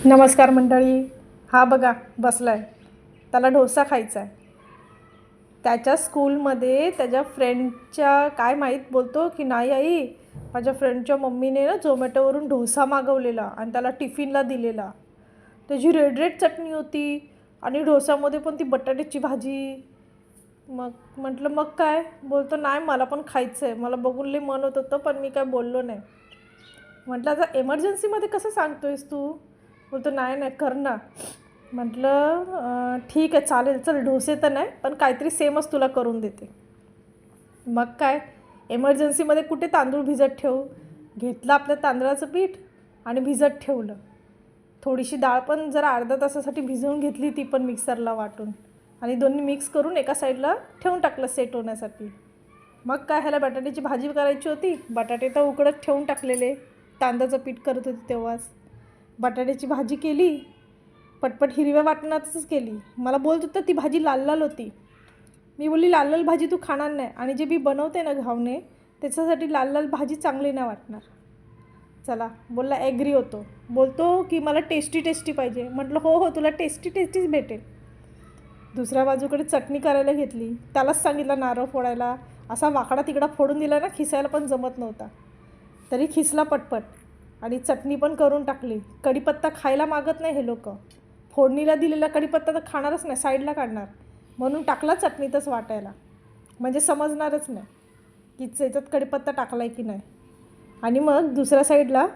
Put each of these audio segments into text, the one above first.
नमस्कार मंडळी. हा बघा बसलाय, त्याला डोसा खायचा आहे. त्याच्या स्कूलमध्ये त्याच्या फ्रेंडच्या काय माहीत बोलतो की नाही आई, माझ्या फ्रेंडच्या मम्मीने ना झोमॅटोवरून डोसा मागवलेला आणि त्याला टिफिनला दिलेला. त्याची रेड रेड चटणी होती आणि डोसामध्ये पण ती बटाट्याची भाजी. मग म्हटलं मग काय बोलतो, नाही मला पण खायचं आहे. मला बघून लई मन होत होतं पण मी काय बोललो नाही. म्हटलं आता एमर्जन्सीमध्ये कसं सांगतोयस तू. बोलतो नाही नाही कर ना. म्हटलं ठीक आहे चालेल, चल डोसे तर नाही पण काहीतरी सेमच तुला करून देते. मग काय एमर्जन्सीमध्ये कुठे तांदूळ भिजत ठेवू. घेतलं आपलं तांदळाचं पीठ आणि भिजत ठेवलं. थोडीशी डाळ पण जरा अर्धा तासासाठी भिजवून घेतली, ती पण मिक्सरला वाटून आणि दोन्ही मिक्स करून एका साईडला ठेवून टाकलं सेट होण्यासाठी. मग काय ह्याला बटाट्याची भाजी करायची होती. बटाटे तर उकडत ठेवून टाकलेले, तांदळाचं पीठ करत होते तेव्हाच. बटाट्याची भाजी केली, पटपट हिरव्या वाटणातच केली. मला बोलत होतं ती भाजी लाल लाल होती. मी बोलली लाल लाल भाजी तू खाणार नाही आणि जे मी बनवते ना घावणे, त्याच्यासाठी लाल लाल भाजी चांगली नाही वाटणार. चला बोलला ॲग्री होतो. बोलतो की मला टेस्टी टेस्टी पाहिजे. म्हटलं हो हो तुला टेस्टी टेस्टीच भेटेल. दुसऱ्या बाजूकडे चटणी करायला घेतली. त्यालाच सांगितलं नारळ फोडायला. असा वाकडा तिकडा फोडून दिला ना, खिसायला पण जमत नव्हता. तरी खिसला पटपट आणि चटणी पण करून टाकली. कढीपत्ता खायला मागत नाही हे लोक. फोडणीला दिलेला कढीपत्ता तर खाणारच नाही, साईडला काढणार. म्हणून टाकला चटणीतच वाटायला, म्हणजे समजणारच नाही की त्याच्यात कढीपत्ता टाकला आहे की नाही. आणि मग दुसऱ्या साईडला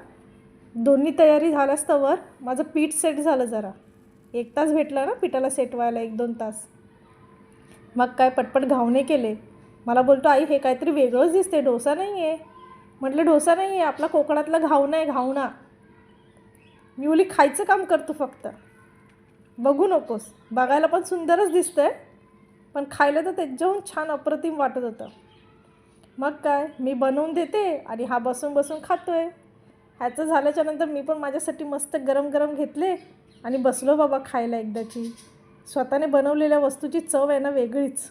दोन्ही तयारी झाल्यास्तवर माझं पीठ सेट झालं. जरा 1 तास भेटला ना पिठाला सेट व्हायला, 1-2 तास. मग काय पटपट घावणे केले. मला बोलतो आई हे काहीतरी वेगळंच दिसते, डोसा नाही आहे. म्हटलं डोसा नाही आहे, आपला कोकणातला घावणा आहे, घावणा. मी बोली खायचं काम करतो फक्त, बघू नकोस. बघायला पण सुंदरच दिसतं आहे पण खायला तर त्याच्याहून छान अप्रतिम वाटत होतं. मग काय मी बनवून देते आणि हा बसून बसून खातो आहे. ह्याचं झाल्याच्यानंतर मी पण माझ्यासाठी मस्त गरम गरम घेतले आणि बसलो बाबा खायला. एकदाची स्वतःने बनवलेल्या वस्तूची चव आहे ना वेगळीच.